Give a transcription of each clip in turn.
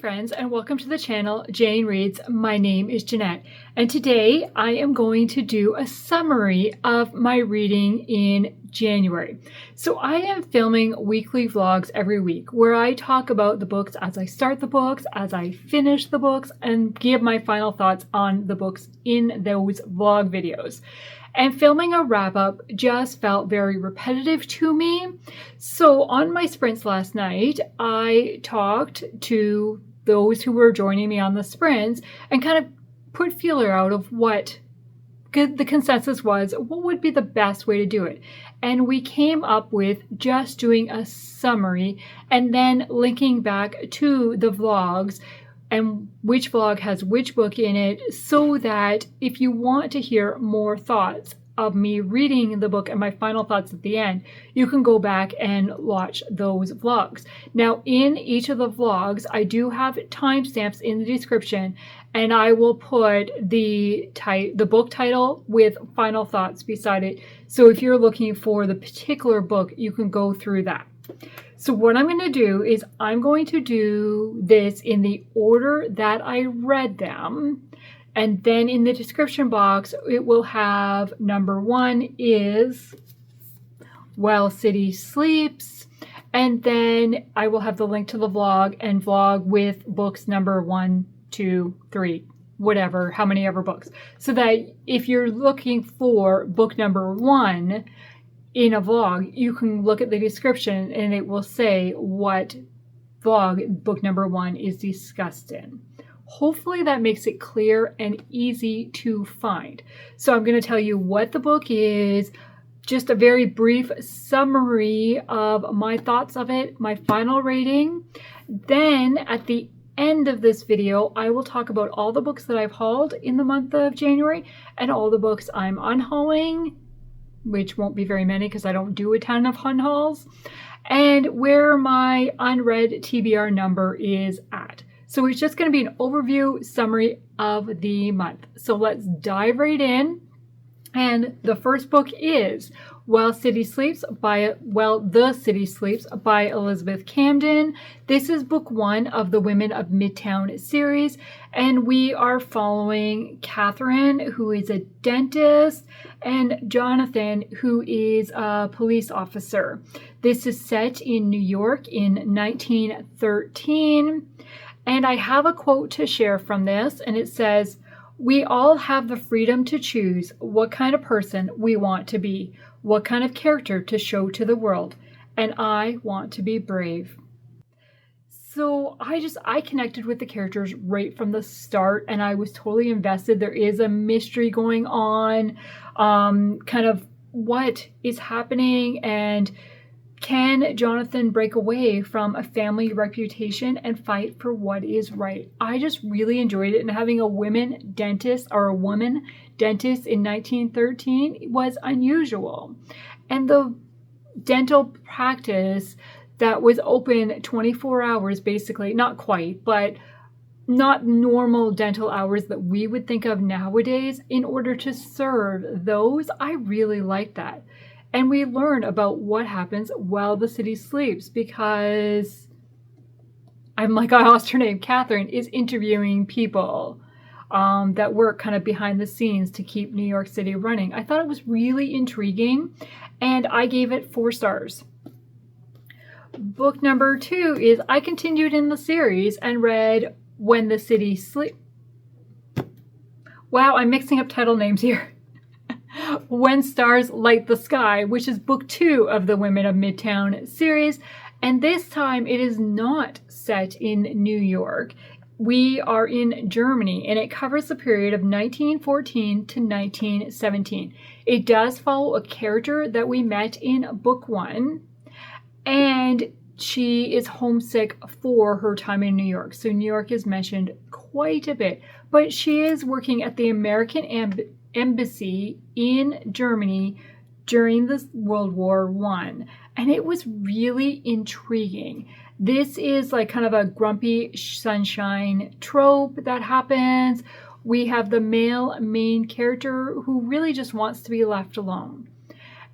friends, and welcome to the channel Jane Reads. My name is Jeanette, and today I am going to do a summary of my reading in January. So I am filming weekly vlogs every week where I talk about the books as I start the books, as I finish the books, and give my final thoughts on the books in those vlog videos. And filming a wrap-up just felt very repetitive to me. So on my sprints last night, I talked to those who were joining me on the sprints and kind of put feeler out of what the consensus was, what would be the best way to do it. And we came up with just doing a summary and then linking back to the vlogs and which vlog has which book in it, so that if you want to hear more thoughts of me reading the book and my final thoughts at the end, you can go back and watch those vlogs. Now, in each of the vlogs, I do have timestamps in the description, and I will put the book title with final thoughts beside it. So if you're looking for the particular book, you can go through that. So what I'm going to do is I'm going to do this in the order that I read them. And then in the description box, it will have number 1 is While City Sleeps. And then I will have the link to the vlog and vlog with books number 1, 2, 3, whatever, how many ever books. So that if you're looking for book number 1, in a vlog, you can look at the description and it will say what vlog book number 1 is discussed in. Hopefully that makes it clear and easy to find. So I'm going to tell you what the book is, just a very brief summary of my thoughts of it, my final rating. Then at the end of this video, I will talk about all the books that I've hauled in the month of January and all the books I'm unhauling, which won't be very many because I don't do a ton of unhauls, and where my unread TBR number is at. So it's just going to be an overview summary of the month. So let's dive right in. And the first book is The City Sleeps by Elizabeth Camden. This is book 1 of the Women of Midtown series, and we are following Catherine, who is a dentist, and Jonathan, who is a police officer. This is set in New York in 1913, and I have a quote to share from this, and it says, "We all have the freedom to choose what kind of person we want to be, what kind of character to show to the world, and I want to be brave." So I connected with the characters right from the start, and I was totally invested. There is a mystery going on, kind of what is happening, and can Jonathan break away from a family reputation and fight for what is right? I just really enjoyed it, and having a woman dentist in 1913 was unusual. And the dental practice that was open 24 hours, basically, not quite, but not normal dental hours that we would think of nowadays, in order to serve those, I really liked that. And we learn about what happens while the city sleeps, because I lost her name. Catherine is interviewing people that work kind of behind the scenes to keep New York City running. I thought it was really intriguing, and I gave it 4 stars. Book number 2 is I continued in the series and read When the City Sleeps. Wow, I'm mixing up title names here. When Stars Light the Sky, which is book 2 of the Women of Midtown series. And this time it is not set in New York. We are in Germany, and it covers the period of 1914 to 1917. It does follow a character that we met in book 1, and she is homesick for her time in New York. So New York is mentioned quite a bit, but she is working at the American Embassy in Germany during the World War I, and it was really intriguing. This is like kind of a grumpy sunshine trope that happens. We have the male main character who really just wants to be left alone,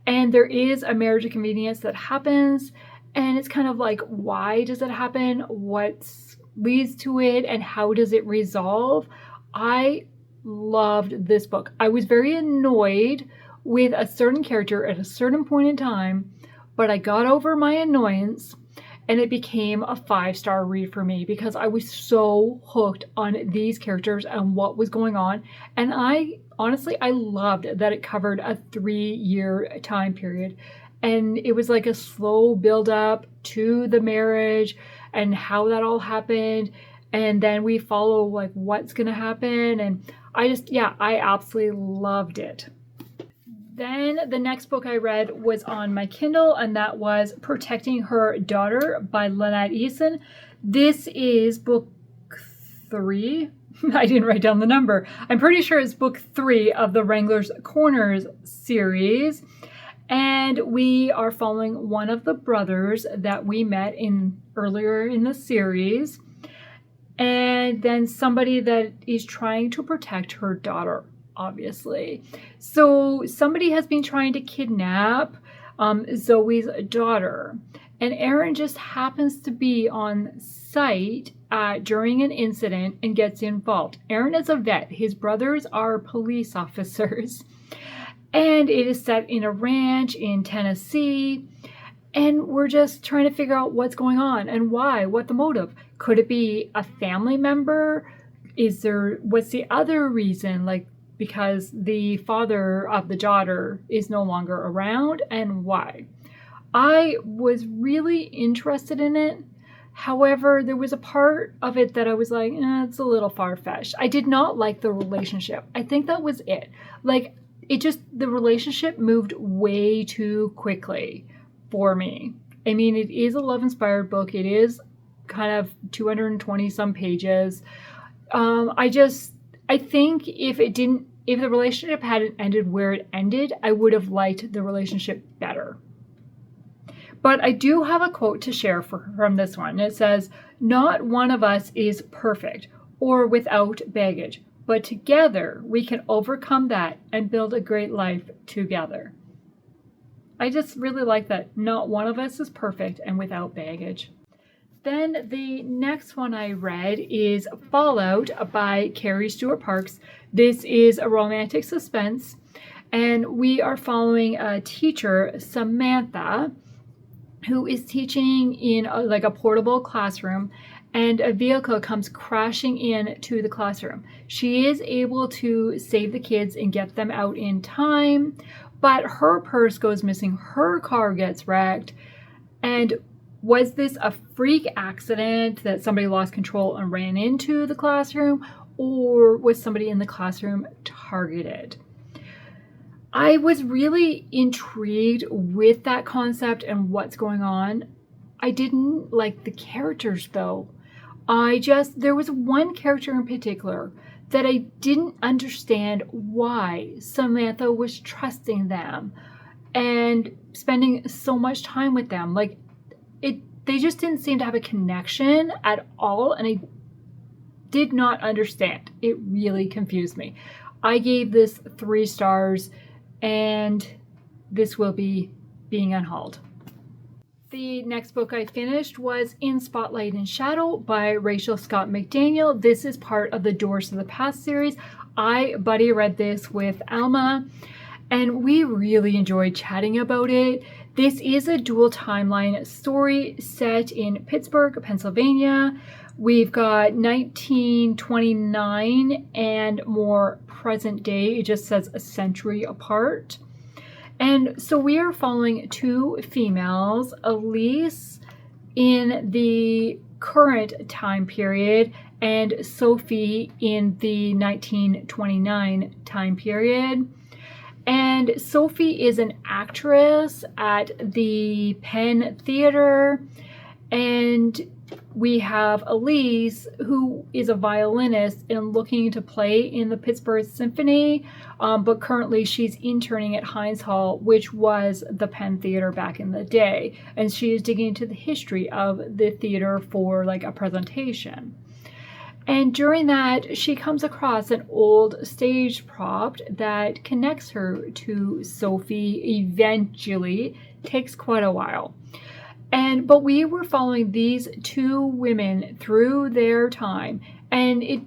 and there is a marriage of convenience that happens, and it's kind of like, why does it happen? What's leads to it and how does it resolve. I loved this book. I was very annoyed with a certain character at a certain point in time, but I got over my annoyance and it became a 5-star read for me because I was so hooked on these characters and what was going on. And I loved that it covered a 3-year time period. And it was like a slow build up to the marriage and how that all happened. And then we follow like what's going to happen. And I absolutely loved it. Then the next book I read was on my Kindle, and that was Protecting Her Daughter by Lynette Eason. This is book 3. I didn't write down the number. I'm pretty sure it's book 3 of the Wrangler's Corners series. And we are following one of the brothers that we met earlier in the series. And then somebody that is trying to protect her daughter, obviously. So somebody has been trying to kidnap Zoe's daughter. And Aaron just happens to be on site during an incident and gets involved. Aaron is a vet. His brothers are police officers. And it is set in a ranch in Tennessee. And we're just trying to figure out what's going on and why, what the motive. Could it be a family member? What's the other reason? Like, because the father of the daughter is no longer around, and why? I was really interested in it. However, there was a part of it that I was like, it's a little far-fetched. I did not like the relationship. I think that was it. Like, the relationship moved way too quickly for me. I mean, it is a love-inspired book. It is kind of 220 some pages. I think if the relationship hadn't ended where it ended, I would have liked the relationship better. But I do have a quote to share from this one. It says, "Not one of us is perfect or without baggage, but together we can overcome that and build a great life together." I just really like that. Not one of us is perfect and without baggage. Then the next one I read is Fallout by Carrie Stuart Parks. This is a romantic suspense, and we are following a teacher, Samantha, who is teaching in a portable classroom, and a vehicle comes crashing in to the classroom. She is able to save the kids and get them out in time, but her purse goes missing. Her car gets wrecked, and was this a freak accident that somebody lost control and ran into the classroom, or was somebody in the classroom targeted? I was really intrigued with that concept and what's going on. I didn't like the characters though. There was one character in particular that I didn't understand why Samantha was trusting them and spending so much time with them. They just didn't seem to have a connection at all, and I did not understand. It really confused me. I gave this 3 stars, and this will be being unhauled. The next book I finished was In Spotlight and Shadow by Rachel Scott McDaniel. This is part of the Doors to the Past series. I buddy read this with Alma, and we really enjoyed chatting about it. This is a dual timeline story set in Pittsburgh, Pennsylvania. We've got 1929 and more present day. It just says a century apart. And so we are following 2 females, Elise in the current time period and Sophie in the 1929 time period. And Sophie is an actress at the Penn Theater, and we have Elise, who is a violinist and looking to play in the Pittsburgh Symphony, but currently she's interning at Hall, which was the Penn Theater back in the day, and she is digging into the history of the theater for a presentation. And during that, she comes across an old stage prop that connects her to Sophie eventually. Takes quite a while. But we were following these two women through their time, and it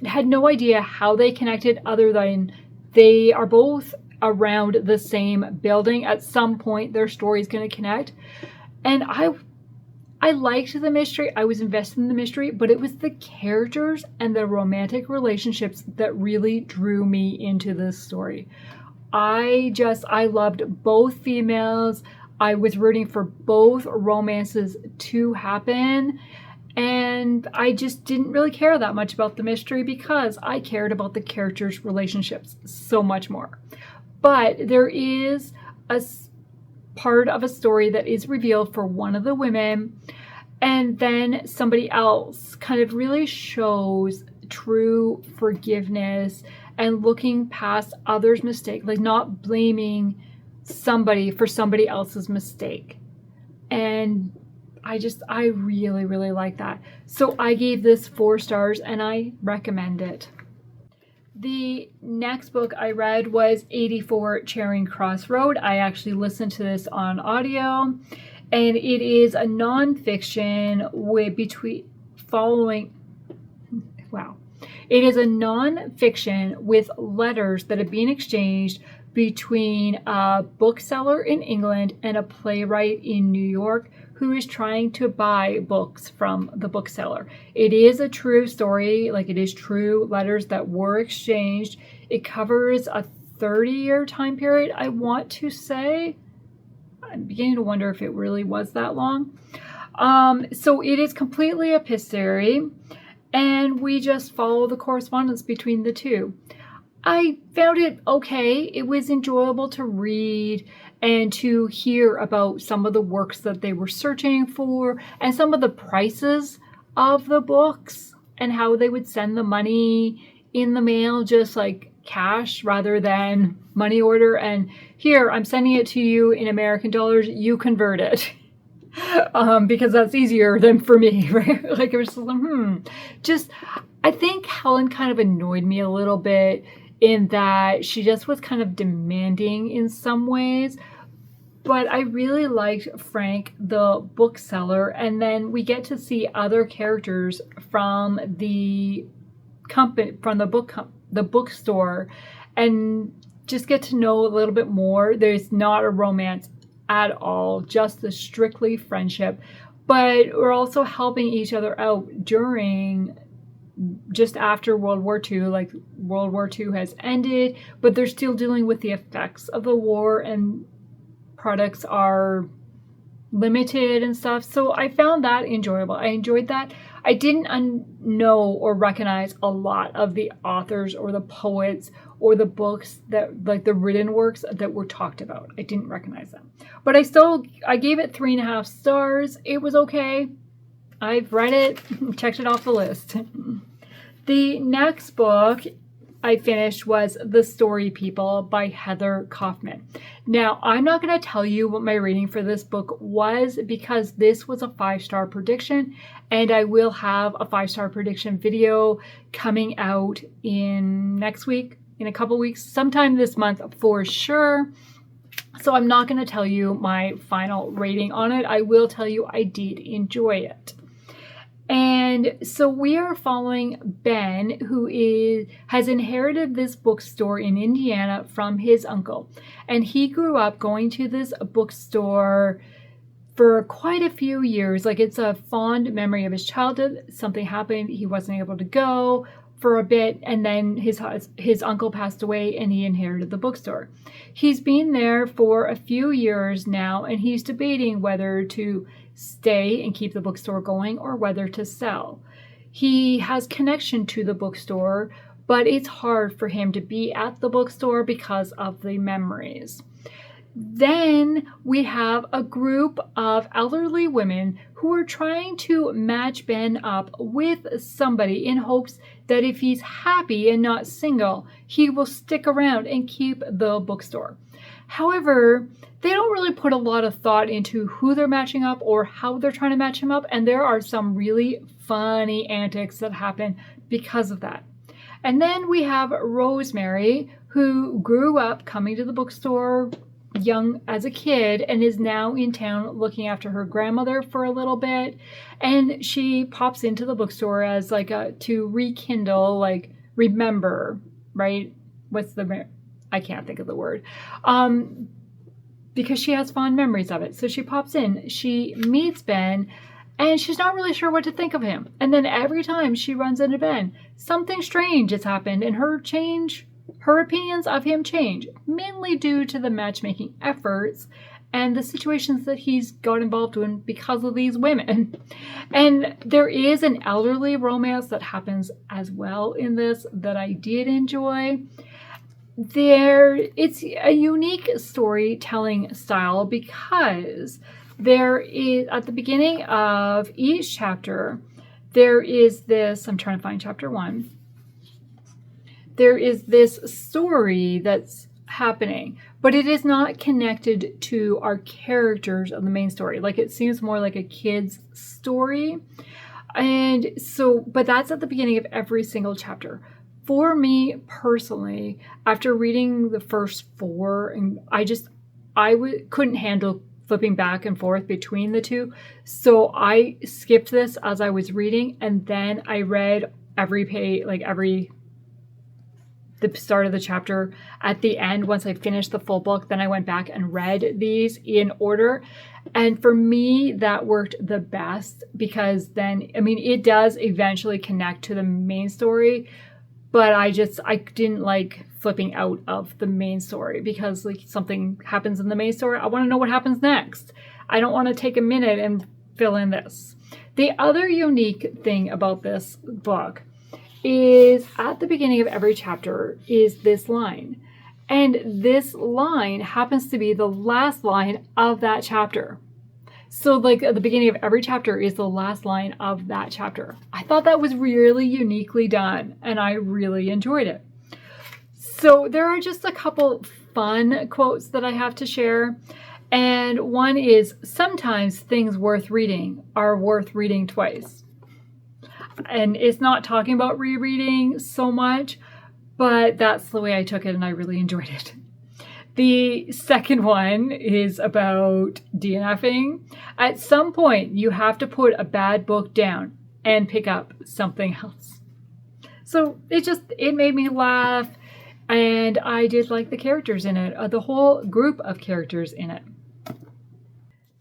had no idea how they connected other than they are both around the same building. At some point their story is going to connect, and I liked the mystery. I was invested in the mystery, but it was the characters and the romantic relationships that really drew me into this story. I loved both females. I was rooting for both romances to happen. And I just didn't really care that much about the mystery because I cared about the characters' relationships so much more. But there is a part of a story that is revealed for one of the women, and then somebody else kind of really shows true forgiveness and looking past others' mistake, like not blaming somebody for somebody else's mistake. And I really, really like that. So I gave this 4 stars and I recommend it. The next book I read was 84 Charing Cross Road. I actually listened to this on audio, and it is a nonfiction It is a nonfiction with letters that have been exchanged between a bookseller in England and a playwright in New York who is trying to buy books from the bookseller. It is a true story, like it is true letters that were exchanged. It covers a 30-year time period, I want to say. I'm beginning to wonder if it really was that long. So it is completely epistolary, and we just follow the correspondence between the two. I found it okay. It was enjoyable to read and to hear about some of the works that they were searching for and some of the prices of the books and how they would send the money in the mail, just like cash rather than money order. And here, I'm sending it to you in American dollars, you convert it. Because that's easier than for me, right? Like it was just, I think Helen kind of annoyed me a little bit in that she just was kind of demanding in some ways. But I really liked Frank, the bookseller, and then we get to see other characters from the company, from the bookstore, and just get to know a little bit more. There's not a romance at all, just the strictly friendship. But we're also helping each other out during, just after World War II, like World War II has ended, but they're still dealing with the effects of the war and products are limited and stuff. So I found that enjoyable. I enjoyed that. I didn't know or recognize a lot of the authors or the poets or the books that, like the written works that were talked about. I didn't recognize them. But I gave it 3.5 stars. It was okay. I've read it, checked it off the list. The next book I finished was The Story People by Heather Kaufman. Now, I'm not going to tell you what my rating for this book was because this was a 5-star prediction, and I will have a 5-star prediction video coming out in next week, in a couple weeks, sometime this month for sure. So I'm not going to tell you my final rating on it. I will tell you I did enjoy it. And so we are following Ben, who has inherited this bookstore in Indiana from his uncle. And he grew up going to this bookstore for quite a few years. Like, it's a fond memory of his childhood. Something happened, he wasn't able to go for a bit, and then his uncle passed away and he inherited the bookstore. He's been there for a few years now, and he's debating whether to stay and keep the bookstore going or whether to sell. He has connection to the bookstore, but it's hard for him to be at the bookstore because of the memories. Then we have a group of elderly women who are trying to match Ben up with somebody in hopes that if he's happy and not single, he will stick around and keep the bookstore. However, they don't really put a lot of thought into who they're matching up or how they're trying to match him up, and there are some really funny antics that happen because of that. And then we have Rosemary, who grew up coming to the bookstore young as a kid and is now in town looking after her grandmother for a little bit. And she pops into the bookstore as like to rekindle, like remember, right? I can't think of the word. Because she has fond memories of it. So she pops in, she meets Ben, and she's not really sure what to think of him. And then every time she runs into Ben, something strange has happened, and her opinions of him change, mainly due to the matchmaking efforts and the situations that he's got involved in because of these women. And there is an elderly romance that happens as well in this that I did enjoy. It's a unique storytelling style because there is, at the beginning of each chapter, there is this, I'm trying to find chapter 1. There is this story that's happening, but it is not connected to our characters of the main story. Like, it seems more like a kid's story. And so, but that's at the beginning of every single chapter. For me personally, after reading the first 4, and couldn't handle flipping back and forth between the two. So I skipped this as I was reading, and then I read every page, like the start of the chapter at the end. Once I finished the full book, then I went back and read these in order. And for me, that worked the best because then, I mean, it does eventually connect to the main story, but I didn't like flipping out of the main story because like something happens in the main story. I want to know what happens next. I don't want to take a minute and fill in this. The other unique thing about this book is at the beginning of every chapter is this line. And this line happens to be the last line of that chapter. So like at the beginning of every chapter is the last line of that chapter. I thought that was really uniquely done and I really enjoyed it. So there are just a couple fun quotes that I have to share. And one is, sometimes things worth reading are worth reading twice. And it's not talking about rereading so much, but that's the way I took it and I really enjoyed it. The second one is about DNFing. At some point, you have to put a bad book down and pick up something else. So it made me laugh, and I did like the characters in it, the whole group of characters in it.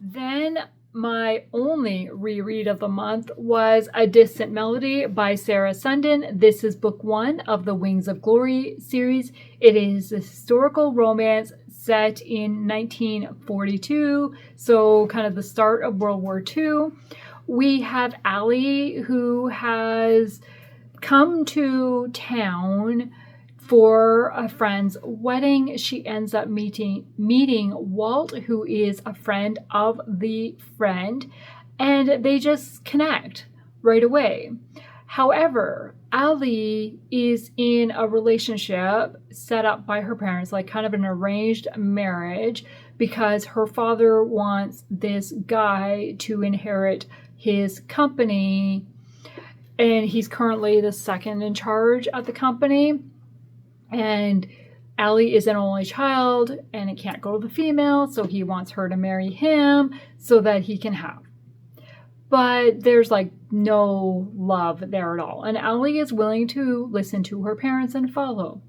Then my only reread of the month was A Distant Melody by Sarah Sundin. This is book 1 of the Wings of Glory series. It is a historical romance set in 1942, so kind of the start of World War II. We have Allie, who has come to town for a friend's wedding. She ends up meeting Walt, who is a friend of the friend, and they just connect right away. However, Allie is in a relationship set up by her parents, like kind of an arranged marriage, because her father wants this guy to inherit his company, and he's currently the second in charge at the company. And Allie is an only child and it can't go to the female, so he wants her to marry him so that he can have. But there's like no love there at all. And Allie is willing to listen to her parents and follow.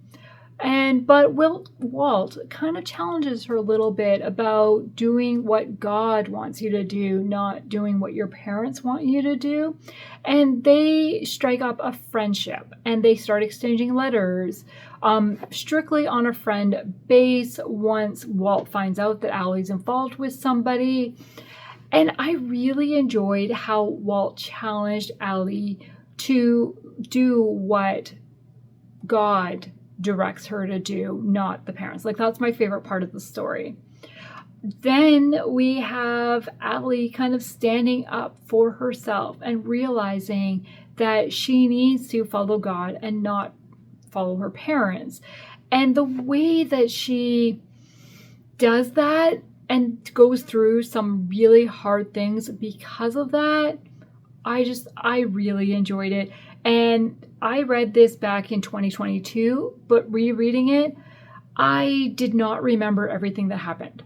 But Walt kind of challenges her a little bit about doing what God wants you to do, not doing what your parents want you to do. And they strike up a friendship and they start exchanging letters, strictly on a friend base once Walt finds out that Allie's involved with somebody. And I really enjoyed how Walt challenged Allie to do what God directs her to do, not the parents. Like, that's my favorite part of the story. Then we have Allie kind of standing up for herself and realizing that she needs to follow God and not follow her parents. And the way that she does that and goes through some really hard things because of that, I really enjoyed it. And I read this back in 2022, but rereading it, I did not remember everything that happened.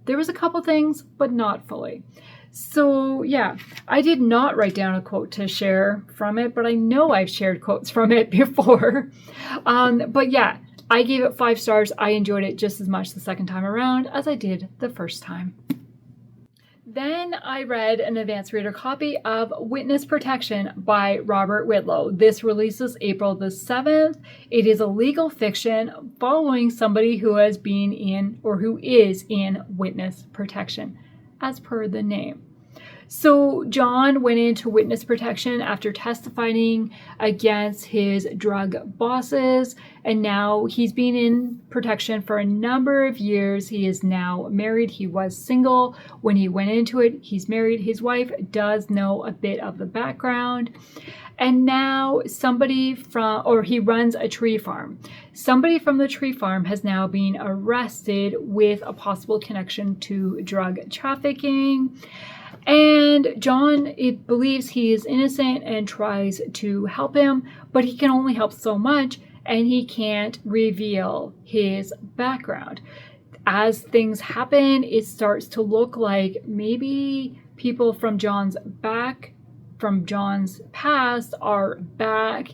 There was a couple things, but not fully. So yeah, I did not write down a quote to share from it, but I know I've shared quotes from it before. But yeah, I gave it 5 stars. I enjoyed it just as much the second time around as I did the first time. Then I read an advanced reader copy of Witness Protection by Robert Whitlow. This releases April the 7th. It is a legal fiction following somebody who has been in or who is in witness protection, as per the name. So John went into witness protection after testifying against his drug bosses, and now he's been in protection for a number of years. He is now married. He was single when he went into it. He's married. His wife does know a bit of the background. And now he runs a tree farm. Somebody from the tree farm has now been arrested with a possible connection to drug trafficking. And John believes he is innocent and tries to help him, but he can only help so much, and he can't reveal his background. As things happen, it starts to look like maybe people from John's past are back,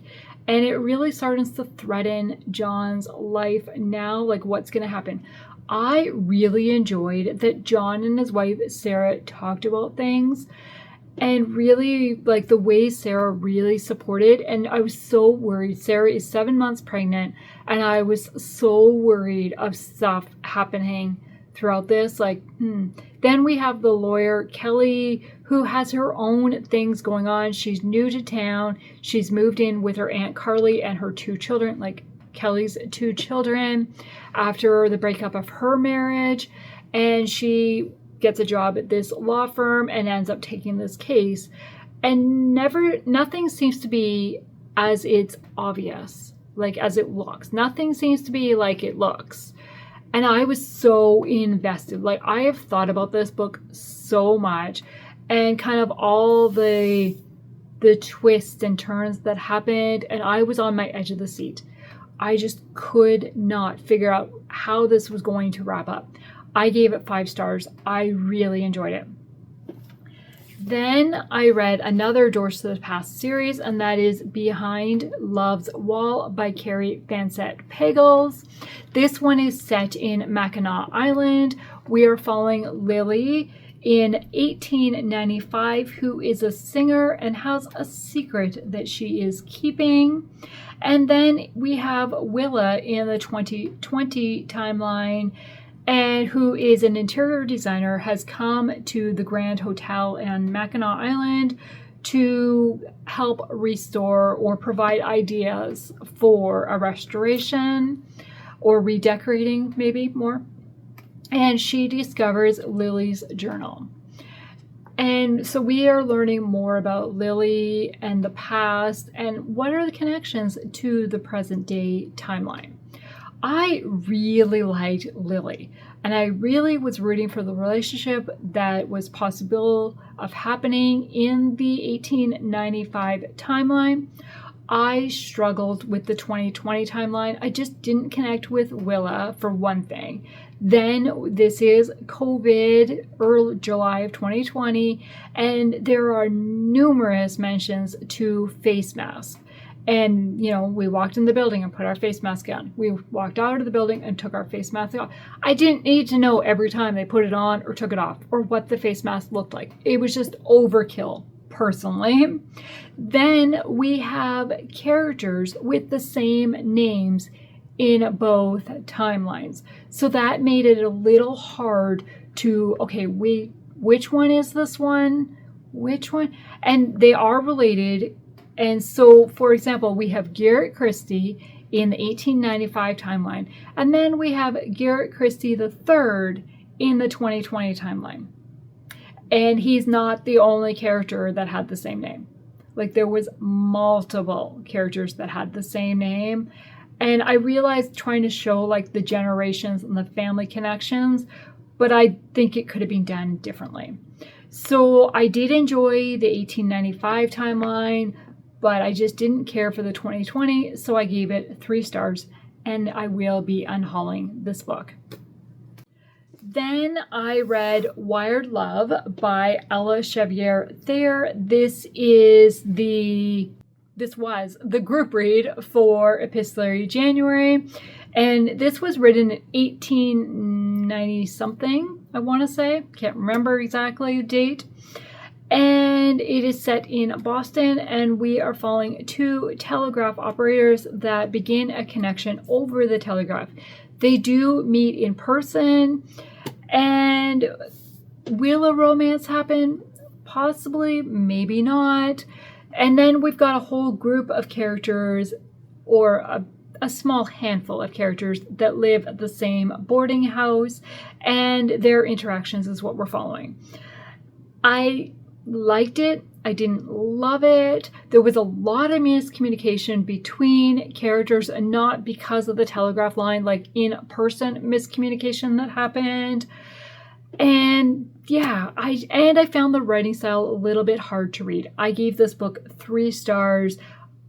and it really starts to threaten John's life now, like what's going to happen. I really enjoyed that John and his wife Sarah talked about things, and really like the way Sarah really supported. And I was so worried. Sarah is 7 months pregnant, and I was so worried of stuff happening throughout this. Then we have the lawyer Kelly, who has her own things going on. She's new to town. She's moved in with her Aunt Carly and her 2 children, like Kelly's 2 children, after the breakup of her marriage, and she gets a job at this law firm and ends up taking this case, and nothing seems to be as it's obvious, like as it looks. Nothing seems to be like it looks. And I was so invested. Like, I have thought about this book so much, and kind of all the twists and turns that happened, and I was on my edge of the seat. I just could not figure out how this was going to wrap up. I gave it 5 stars. I really enjoyed it. Then I read another Doors to the Past series, and that is Behind Love's Wall by Carrie Fancett Pagels. This one is set in Mackinac Island. We are following Lily in 1895, who is a singer and has a secret that she is keeping. And then we have Willa in the 2020 timeline, and who is an interior designer, has come to the Grand Hotel in Mackinac Island to help restore or provide ideas for a restoration or redecorating, maybe more. And she discovers Lily's journal. And so we are learning more about Lily and the past, and what are the connections to the present day timeline. I really liked Lily, and I really was rooting for the relationship that was possible of happening in the 1895 timeline. I struggled with the 2020 timeline. I just didn't connect with Willa, for one thing. Then this is COVID, early July of 2020, and there are numerous mentions to face masks. And, we walked in the building and put our face mask on. We walked out of the building and took our face mask off. I didn't need to know every time they put it on or took it off, or what the face mask looked like. It was just overkill, personally. Then we have characters with the same names in both timelines. So that made it a little hard to, which one is this one? Which one? And they are related. And so, for example, we have Garrett Christie in the 1895 timeline, and then we have Garrett Christie III in the 2020 timeline. And he's not the only character that had the same name. Like, there was multiple characters that had the same name. And I realized trying to show like the generations and the family connections, but I think it could have been done differently. So I did enjoy the 1895 timeline, but I just didn't care for the 2020, so I gave it 3 stars and I will be unhauling this book. Then I read Wired Love by Ella Chevier Thayer. This was the group read for Epistolary January, and this was written in 1890 something, I want to say. Can't remember exactly the date. And it is set in Boston, and we are following two telegraph operators that begin a connection over the telegraph. They do meet in person, and will a romance happen? Possibly, maybe not. And then we've got a whole group of characters, or a small handful of characters that live at the same boarding house, and their interactions is what we're following. I liked it. I didn't love it. There was a lot of miscommunication between characters, and not because of the telegraph line, like in-person miscommunication that happened. And yeah, I found the writing style a little bit hard to read. I gave this book 3 stars.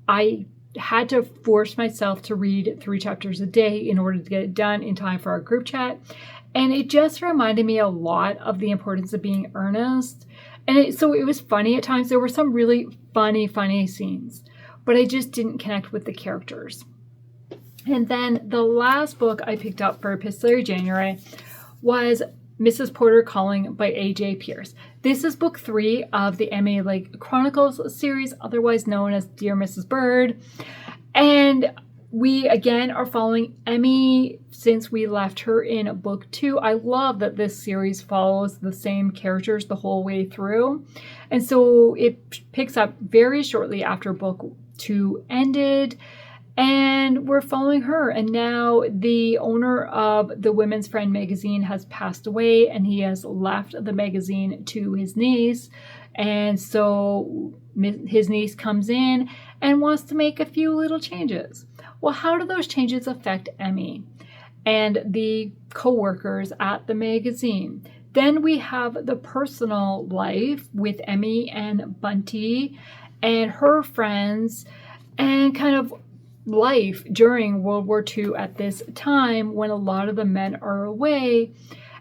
I had to force myself to read 3 chapters a day in order to get it done in time for our group chat. And it just reminded me a lot of the importance of being earnest. And so it was funny at times. There were some really funny scenes, but I just didn't connect with the characters. And then the last book I picked up for Epistolary January was Mrs. Porter Calling by A.J. Pearce. This is book 3 of the Emmy Lake Chronicles series, otherwise known as Dear Mrs. Bird. And we again are following Emmy since we left her in book 2. I love that this series follows the same characters the whole way through. And so it picks up very shortly after book 2 ended. And we're following her. And now the owner of the Women's Friend magazine has passed away, and he has left the magazine to his niece. And so his niece comes in and wants to make a few little changes. Well, how do those changes affect Emmy and the co-workers at the magazine? Then we have the personal life with Emmy and Bunty and her friends, and kind of life during World War II at this time when a lot of the men are away.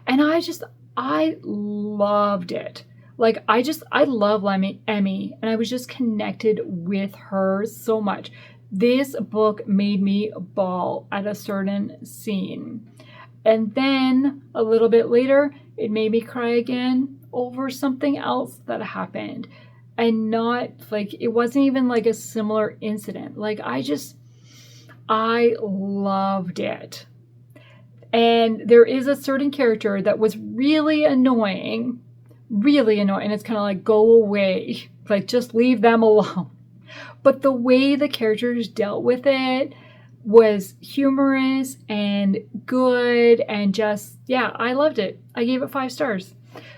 And I loved it. Like, I love Emmy, and I was just connected with her so much. This book made me bawl at a certain scene. And then a little bit later, it made me cry again over something else that happened. And not like, it wasn't even like a similar incident. Like, I loved it. And there is a certain character that was really annoying. It's kind of like, go away. Like, just leave them alone. But the way the characters dealt with it was humorous and good, and just, yeah, I loved it. I gave it 5 stars.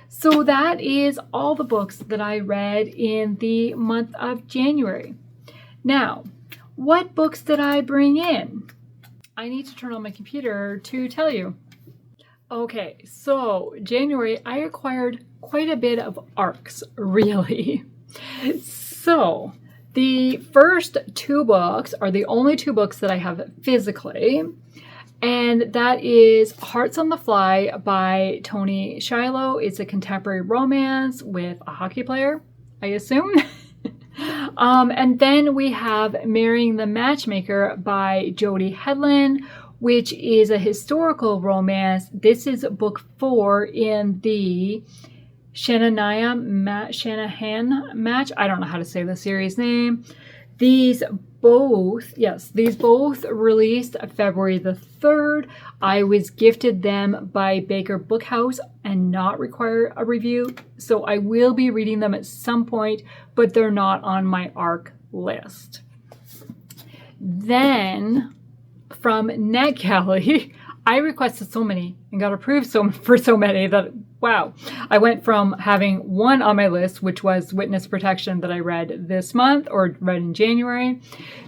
So that is all the books that I read in the month of January. Now, what books did I bring in? I need to turn on my computer to tell you. Okay, so January, I acquired quite a bit of ARCs, really. So the first 2 books are the only 2 books that I have physically, and that is Hearts on the Fly by Tony Shiloh. It's a contemporary romance with a hockey player, I assume. And then we have Marrying the Matchmaker by Jodie Hedlund, which is a historical romance. This is book 4 in the Shanahan match. I don't know how to say the series name. These both released February the 3rd. I was gifted them by Baker Bookhouse and not require a review. So I will be reading them at some point, but they're not on my ARC list. Then from NetGalley, I requested so many and got approved for so many that, wow. I went from having 1 on my list, which was Witness Protection that I read this month, or read in January,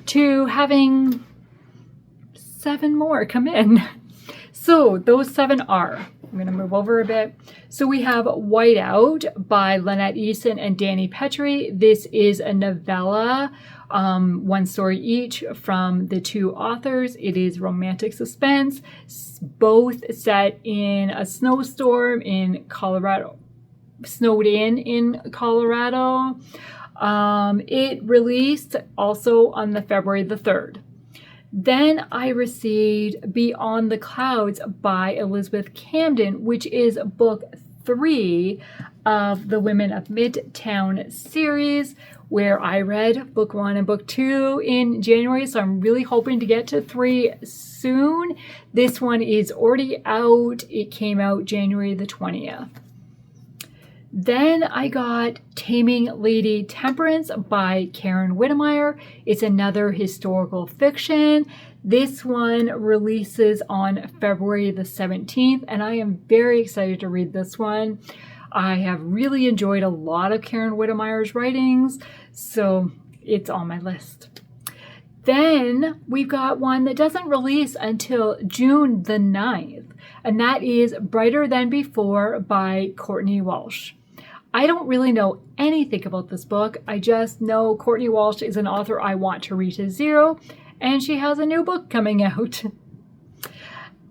to having 7 more come in. So those 7 are I'm going to move over a bit. So we have Whiteout by Lynette Eason and Danny Petrie. This is a novella, one story each from the two authors. It is romantic suspense, both set in a snowstorm in Colorado. Snowed in Colorado. It released also on the February the 3rd. Then I received Beyond the Clouds by Elizabeth Camden, which is book 3 of the Women of Midtown series, where I read book 1 and book 2 in January. So I'm really hoping to get to 3 soon. This one is already out. It came out January the 20th. Then I got Taming Lady Temperance by Karen Whittemire. It's another historical fiction. This one releases on February the 17th, and I am very excited to read this one. I have really enjoyed a lot of Karen Whittemire's writings, so it's on my list. Then we've got one that doesn't release until June the 9th, and that is Brighter Than Before by Courtney Walsh. I don't really know anything about this book. I just know Courtney Walsh is an author I want to read to zero, and she has a new book coming out.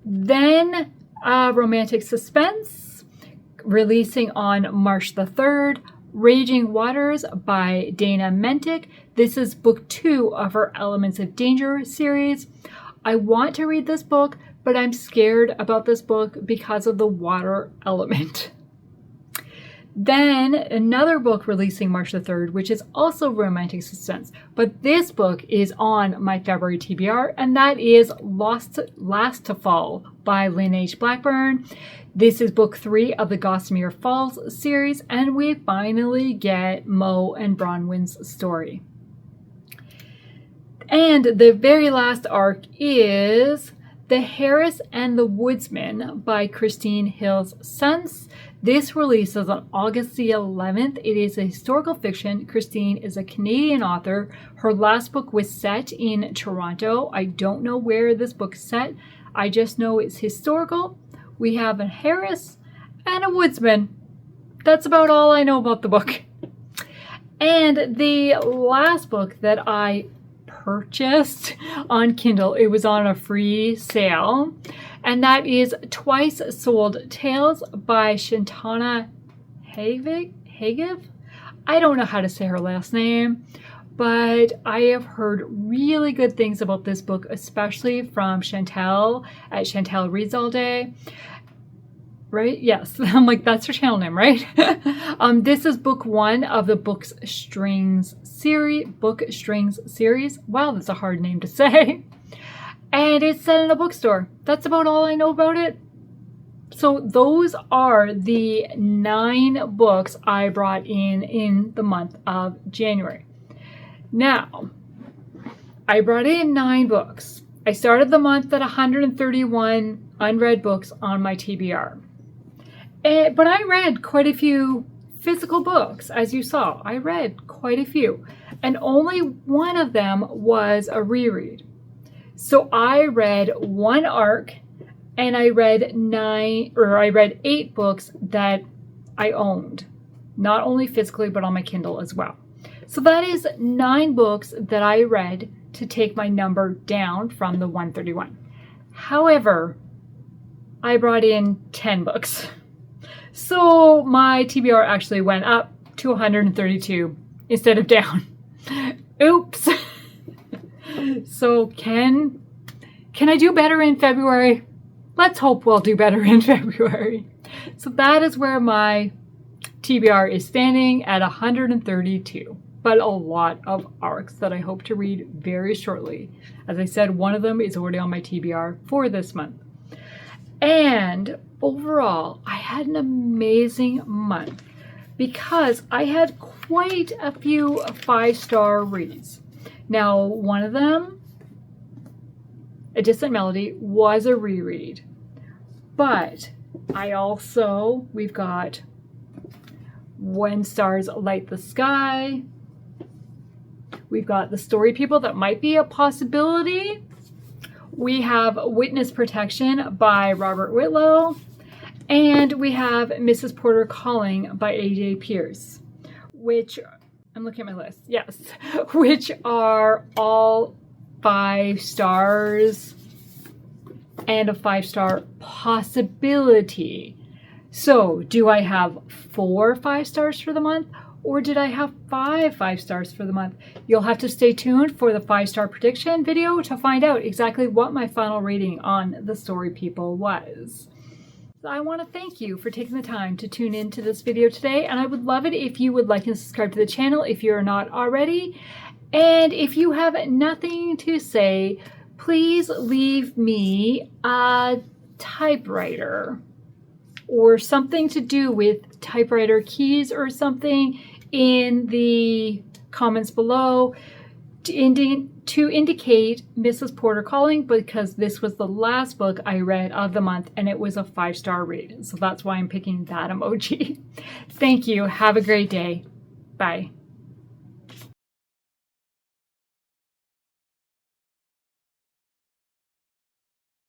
Then romantic suspense, releasing on March the 3rd, Raging Waters by Dana Mentick. This is book 2 of her Elements of Danger series. I want to read this book, but I'm scared about this book because of the water element. Then another book releasing March the 3rd, which is also romantic suspense. But this book is on my February TBR, and that is Last to Fall by Lynn H. Blackburn. This is book 3 of the Gossamer Falls series, and we finally get Mo and Bronwyn's story. And the very last arc is The Harris and the Woodsman by Christine Hills Sunce. This releases on August the 11th. It is a historical fiction. Christine is a Canadian author. Her last book was set in Toronto. I don't know where this book's set. I just know it's historical. We have a Harris and a Woodsman. That's about all I know about the book. And the last book that I purchased on Kindle, it was on a free sale, and that is Twice Sold Tales by Shantana Hagiv. I don't know how to say her last name, but I have heard really good things about this book, especially from Chantel at Chantel Reads All Day. Right? Yes. I'm like, that's her channel name, right? This is book 1 of the Book Strings series. Wow, that's a hard name to say. And it's set in a bookstore. That's about all I know about it. So those are the 9 books I brought in the month of January. Now, I brought in 9 books. I started the month at 131 unread books on my TBR. But I read quite a few physical books, as you saw. I read quite a few. And only one of them was a reread. So I read 1 arc, and I read 8 books that I owned. Not only physically, but on my Kindle as well. So that is 9 books that I read to take my number down from the 131. However, I brought in 10 books. So my TBR actually went up to 132 instead of down. Oops. So can I do better in February? Let's hope we'll do better in February. So that is where my TBR is standing at 132. But a lot of arcs that I hope to read very shortly. As I said, one of them is already on my TBR for this month. And overall, I had an amazing month because I had quite a few 5-star reads. Now, one of them, A Distant Melody, was a reread. But we've got When Stars Light the Sky. We've got The Story People That Might Be a Possibility. We have Witness Protection by Robert Whitlow. And we have Mrs. Porter Calling by A.J. Pearce, which, I'm looking at my list, yes, which are all 5 stars and a 5-star possibility. So do I have 4 5 stars for the month, or did I have 5 5 stars for the month? You'll have to stay tuned for the 5-star prediction video to find out exactly what my final rating on The Story People was. I want to thank you for taking the time to tune into this video today, and I would love it if you would like and subscribe to the channel if you're not already. And if you have nothing to say, please leave me a typewriter or something to do with typewriter keys or something in the comments below to indicate Mrs. Porter Calling, because this was the last book I read of the month and it was a 5-star rate. So that's why I'm picking that emoji. Thank you. Have a great day. Bye.